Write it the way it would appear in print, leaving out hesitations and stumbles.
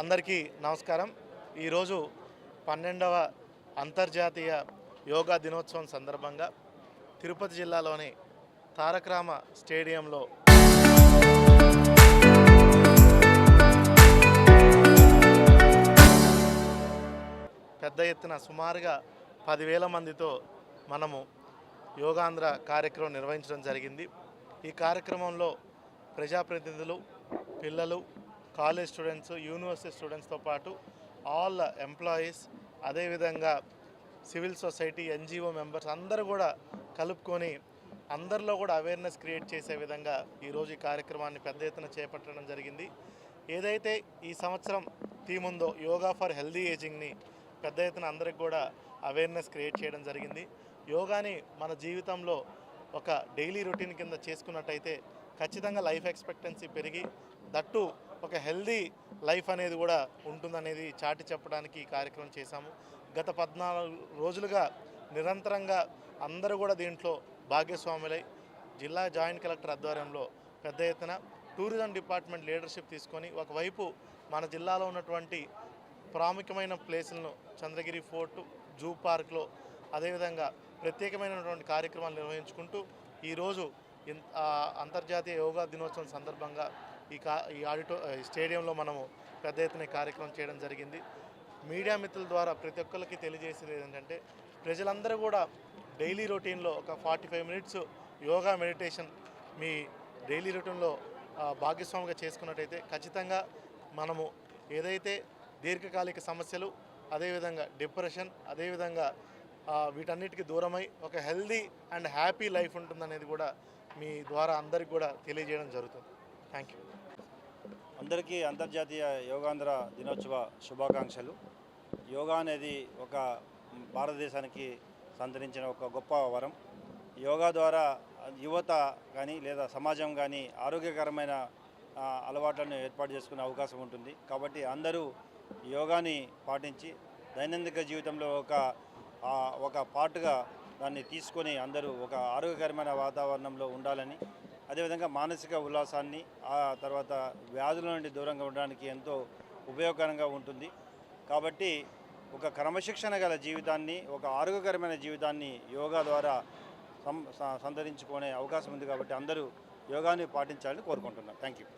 అందరికీ నమస్కారం. ఈరోజు 12వ అంతర్జాతీయ యోగా దినోత్సవం సందర్భంగా తిరుపతి జిల్లాలోని తారక రామ స్టేడియంలో పెద్ద ఎత్తున సుమారుగా 10,000 మందితో మనము యోగాంధ్ర కార్యక్రమం నిర్వహించడం జరిగింది. ఈ కార్యక్రమంలో ప్రజాప్రతినిధులు, పిల్లలు, కాలేజ్ స్టూడెంట్స్, యూనివర్సిటీ స్టూడెంట్స్తో పాటు ఆల్ ఎంప్లాయీస్, అదేవిధంగా సివిల్ సొసైటీ, ఎన్జిఓ మెంబర్స్ అందరూ కూడా కలుపుకొని అందరిలో కూడా అవేర్నెస్ క్రియేట్ చేసే విధంగా ఈరోజు ఈ కార్యక్రమాన్ని పెద్ద ఎత్తున చేపట్టడం జరిగింది. ఏదైతే ఈ సంవత్సరం థీమ్ ఉందో యోగా ఫర్ హెల్దీ ఏజింగ్ని పెద్ద ఎత్తున అందరికి కూడా అవేర్నెస్ క్రియేట్ చేయడం జరిగింది. యోగాని మన జీవితంలో ఒక డైలీ రొటీన్ కింద చేసుకున్నట్టయితే ఖచ్చితంగా లైఫ్ ఎక్స్పెక్టెన్సీ పెరిగి దట్టు ఒక హెల్దీ లైఫ్ అనేది కూడా ఉంటుందనేది చాటి చెప్పడానికి ఈ కార్యక్రమం చేశాము. గత 14 రోజులుగా నిరంతరంగా అందరూ కూడా దీంట్లో భాగస్వాములై జిల్లా జాయింట్ కలెక్టర్ ఆధ్వర్యంలో పెద్ద ఎత్తున టూరిజం డిపార్ట్మెంట్ లీడర్షిప్ తీసుకొని ఒకవైపు మన జిల్లాలో ఉన్నటువంటి ప్రాముఖ్యమైన ప్లేసులను చంద్రగిరి ఫోర్టు, జూ పార్క్లో అదేవిధంగా ప్రత్యేకమైనటువంటి కార్యక్రమాలు నిర్వహించుకుంటూ ఈరోజు అంతర్జాతీయ యోగా దినోత్సవం సందర్భంగా ఈ స్టేడియంలో మనము పెద్ద ఎత్తున కార్యక్రమం చేయడం జరిగింది. మీడియా మిత్రుల ద్వారా ప్రతి ఒక్కరికి తెలియజేసేది ఏంటంటే ప్రజలందరూ కూడా డైలీ రొటీన్లో ఒక 45 మినిట్స్ యోగా మెడిటేషన్ మీ డైలీ రొటీన్లో భాగస్వామిగా చేసుకున్నట్టయితే ఖచ్చితంగా మనము ఏదైతే దీర్ఘకాలిక సమస్యలు, అదేవిధంగా డిప్రెషన్, అదేవిధంగా వీటన్నిటికీ దూరమై ఒక హెల్దీ అండ్ హ్యాపీ లైఫ్ ఉంటుందనేది కూడా మీ ద్వారా అందరికి కూడా తెలియజేయడం జరుగుతుంది. Thank you. అందరికీ అంతర్జాతీయ యోగాంధ్ర దినోత్సవ శుభాకాంక్షలు. యోగా అనేది ఒక భారతదేశానికి సంతరించిన ఒక గొప్ప వరం. యోగా ద్వారా యువత కానీ లేదా సమాజం కానీ ఆరోగ్యకరమైన అలవాట్లను ఏర్పాటు చేసుకునే అవకాశం ఉంటుంది. కాబట్టి అందరూ యోగాని పాటించి దైనందిక జీవితంలో ఒక పార్ట్గా దాన్ని తీసుకొని అందరూ ఒక ఆరోగ్యకరమైన వాతావరణంలో ఉండాలని, అదేవిధంగా మానసిక ఉల్లాసాన్ని, ఆ తర్వాత వ్యాధుల నుండి దూరంగా ఉండడానికి ఎంతో ఉపయోగకరంగా ఉంటుంది. కాబట్టి ఒక క్రమశిక్షణ గల జీవితాన్ని, ఒక ఆరోగ్యకరమైన జీవితాన్ని యోగా ద్వారా సంతరించుకునే అవకాశం ఉంది. కాబట్టి అందరూ యోగాని పాటించాలని కోరుకుంటున్నాను. Thank you.